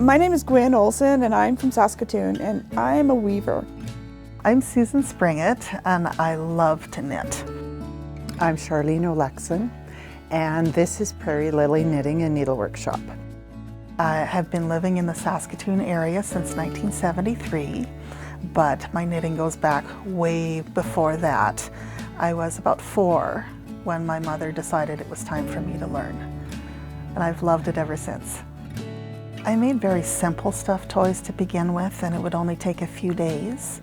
My name is Gwen Olson and I'm from Saskatoon and I'm a weaver. I'm Susan Springett and I love to knit. I'm Charlene Olexon and this is Prairie Lily Knitting and Needlework Shop. I have been living in the Saskatoon area since 1973, but my knitting goes back way before that. I was about 4 when my mother decided it was time for me to learn, and I've loved it ever since. I made very simple stuffed toys to begin with, and it would only take a few days.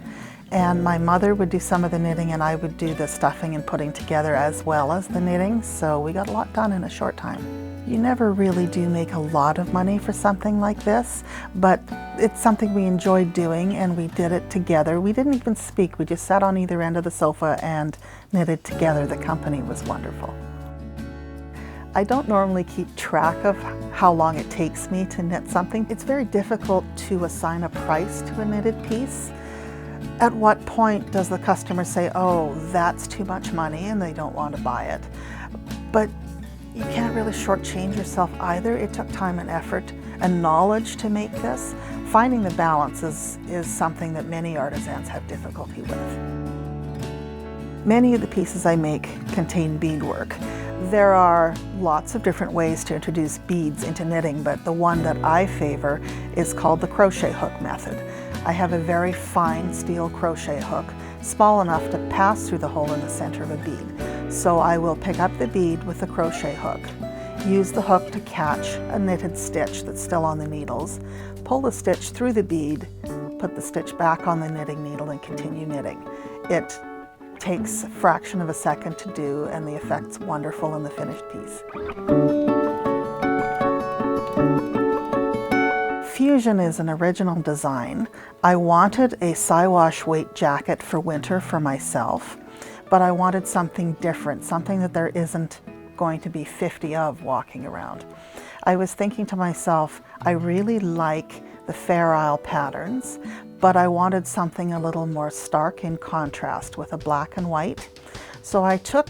And my mother would do some of the knitting and I would do the stuffing and putting together as well as the knitting, so we got a lot done in a short time. You never really do make a lot of money for something like this, but it's something we enjoyed doing and we did it together. We didn't even speak, we just sat on either end of the sofa and knitted together. The company was wonderful. I don't normally keep track of how long it takes me to knit something. It's very difficult to assign a price to a knitted piece. At what point does the customer say, oh, that's too much money and they don't want to buy it? But you can't really shortchange yourself either. It took time and effort and knowledge to make this. Finding the balance is something that many artisans have difficulty with. Many of the pieces I make contain beadwork. There are lots of different ways to introduce beads into knitting, but the one that I favor is called the crochet hook method. I have a very fine steel crochet hook, small enough to pass through the hole in the center of a bead. So I will pick up the bead with the crochet hook, use the hook to catch a knitted stitch that's still on the needles, pull the stitch through the bead, put the stitch back on the knitting needle and continue knitting. It takes a fraction of a second to do and the effect's wonderful in the finished piece. Fusion is an original design. I wanted a Siwash weight jacket for winter for myself, but I wanted something different, something that there isn't going to be 50 of walking around. I was thinking to myself, I really like the Fair Isle patterns, but I wanted something a little more stark in contrast with a black and white. So I took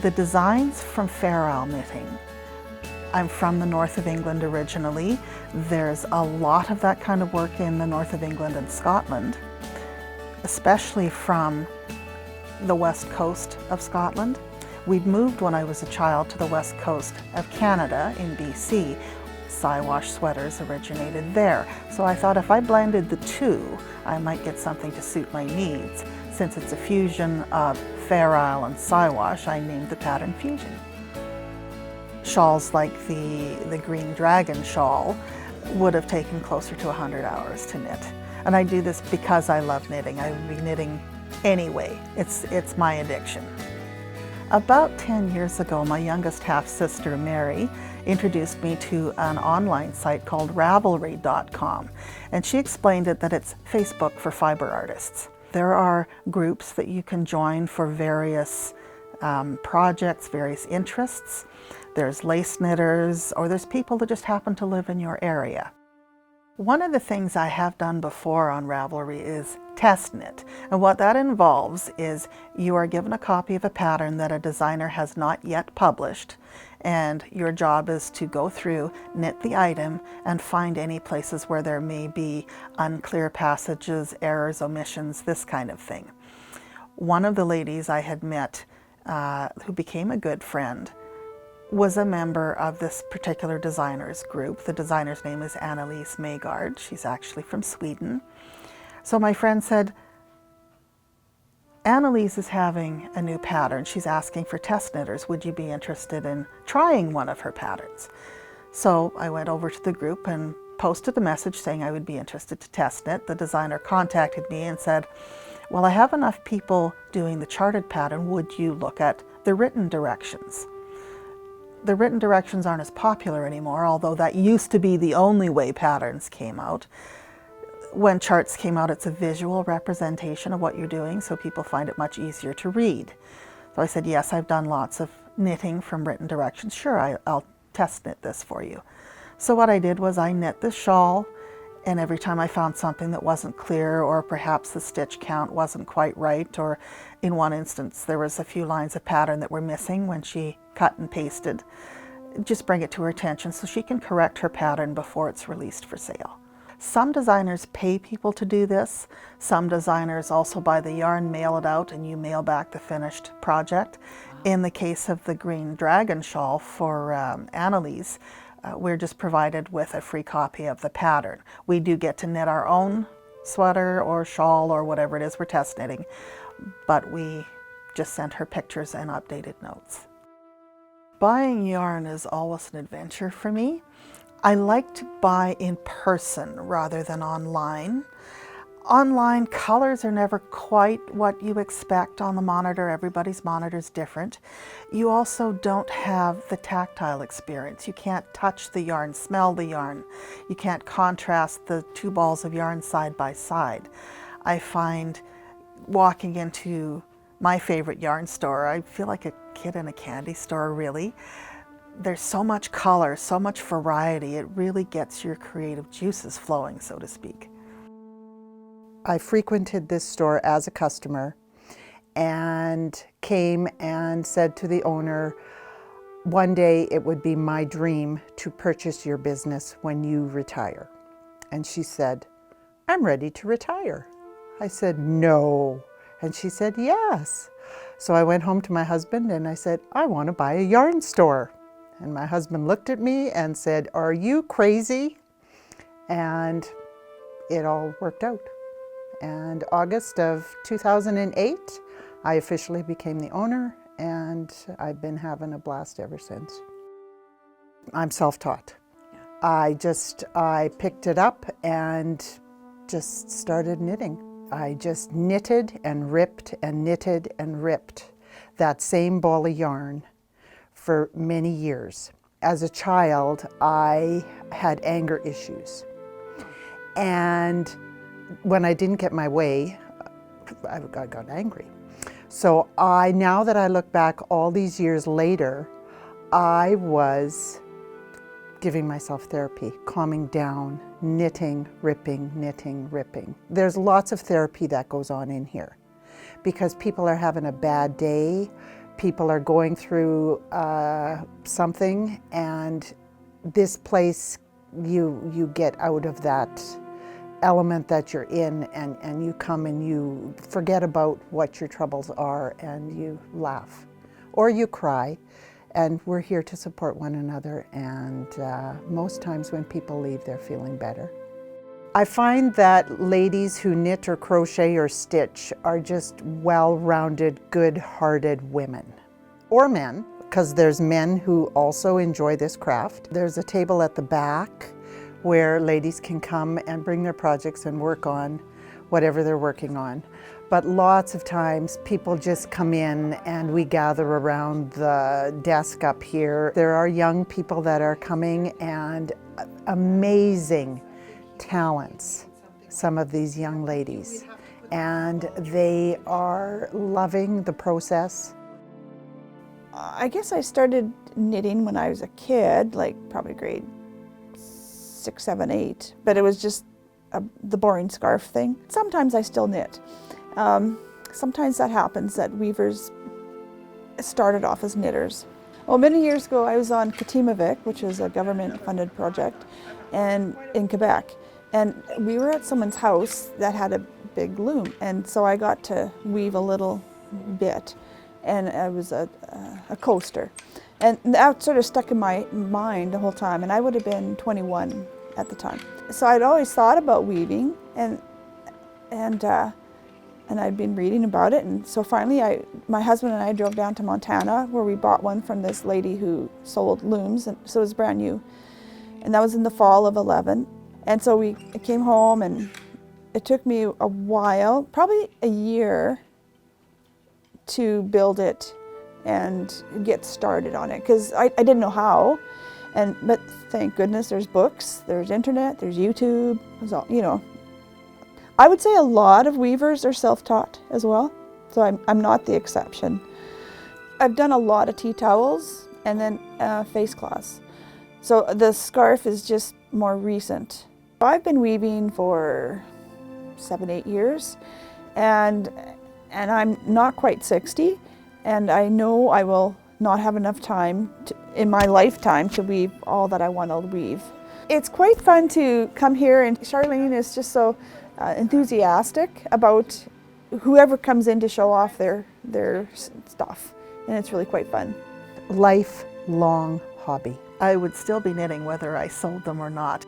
the designs from Fair Isle knitting. I'm from the north of England originally. There's a lot of that kind of work in the north of England and Scotland, especially from the west coast of Scotland. We'd moved when I was a child to the west coast of Canada in BC. Siwash sweaters originated there. So I thought if I blended the two, I might get something to suit my needs. Since it's a fusion of Fair Isle and Siwash, I named the pattern Fusion. Shawls like the Green Dragon shawl would have taken closer to 100 hours to knit. And I do this because I love knitting. I would be knitting anyway. It's my addiction. About 10 years ago, my youngest half-sister, Mary, introduced me to an online site called Ravelry.com. And she explained that it's Facebook for fiber artists. There are groups that you can join for various projects, various interests. There's lace knitters, or there's people that just happen to live in your area. One of the things I have done before on Ravelry is test knit. And what that involves is you are given a copy of a pattern that a designer has not yet published, and your job is to go through, knit the item, and find any places where there may be unclear passages, errors, omissions, this kind of thing. One of the ladies I had met who became a good friend was a member of this particular designer's group. The designer's name is Annalise Maygard. She's actually from Sweden. So my friend said, Annalise is having a new pattern. She's asking for test knitters. Would you be interested in trying one of her patterns? So I went over to the group and posted a message saying I would be interested to test knit. The designer contacted me and said, well, I have enough people doing the charted pattern. Would you look at the written directions? The written directions aren't as popular anymore, although that used to be the only way patterns came out. When charts came out, it's a visual representation of what you're doing, so people find it much easier to read. So I said, yes, I've done lots of knitting from written directions. Sure, I'll test knit this for you. So what I did was I knit the shawl, and every time I found something that wasn't clear, or perhaps the stitch count wasn't quite right, or in one instance there was a few lines of pattern that were missing when she cut and pasted, just bring it to her attention so she can correct her pattern before it's released for sale. Some designers pay people to do this. Some designers also buy the yarn, mail it out, and you mail back the finished project. In the case of the green dragon shawl for Annalise, we're just provided with a free copy of the pattern. We do get to knit our own sweater or shawl or whatever it is we're test knitting, but we just sent her pictures and updated notes. Buying yarn is always an adventure for me. I like to buy in person rather than online. Online colors are never quite what you expect on the monitor. Everybody's monitor is different. You also don't have the tactile experience. You can't touch the yarn, smell the yarn. You can't contrast the two balls of yarn side by side. I find walking into my favorite yarn store, I feel like a kid in a candy store, really. There's so much color, so much variety. It really gets your creative juices flowing, so to speak. I frequented this store as a customer and came and said to the owner, one day it would be my dream to purchase your business when you retire. And she said, I'm ready to retire. I said, no. And she said, yes. So I went home to my husband and I said, I want to buy a yarn store. And my husband looked at me and said, are you crazy? And it all worked out. And August of 2008, I officially became the owner, and I've been having a blast ever since. I'm self-taught. I picked it up and just started knitting. I just knitted and ripped and knitted and ripped that same ball of yarn for many years. As a child, I had anger issues. And when I didn't get my way, I got angry. So now that I look back all these years later, I was giving myself therapy, calming down, knitting, ripping. There's lots of therapy that goes on in here because people are having a bad day, people are going through something, and this place, you get out of that element that you're in, and you come and you forget about what your troubles are and you laugh or you cry, and we're here to support one another, and most times when people leave, they're feeling better. I find that ladies who knit or crochet or stitch are just well-rounded, good-hearted women, or men, because there's men who also enjoy this craft. There's a table at the back where ladies can come and bring their projects and work on whatever they're working on. But lots of times people just come in and we gather around the desk up here. There are young people that are coming, and amazing talents, some of these young ladies. And they are loving the process. I guess I started knitting when I was a kid, like probably grade 6, 7, 8, but it was just the boring scarf thing. Sometimes I still knit. Sometimes that happens, that weavers started off as knitters. Well, many years ago I was on Katimavik, which is a government-funded project, and in Quebec. And we were at someone's house that had a big loom, and so I got to weave a little bit, and it was a coaster. And that sort of stuck in my mind the whole time, and I would have been 21 at the time. So I'd always thought about weaving, and I'd been reading about it, and so finally my husband and I drove down to Montana, where we bought one from this lady who sold looms, and so it was brand new. And that was in the fall of 11. And so I came home, and it took me a while, probably a year, to build it and get started on it, because I didn't know how. But thank goodness there's books, there's internet, there's YouTube, there's all, you know. I would say a lot of weavers are self-taught as well, so I'm not the exception. I've done a lot of tea towels and then face cloths. So the scarf is just more recent. I've been weaving for 7, 8 years, and I'm not quite 60, and I know I will not have enough time in my lifetime to weave all that I want to weave. It's quite fun to come here, and Charlene is just so enthusiastic about whoever comes in to show off their stuff, and it's really quite fun. Lifelong hobby. I would still be knitting whether I sold them or not.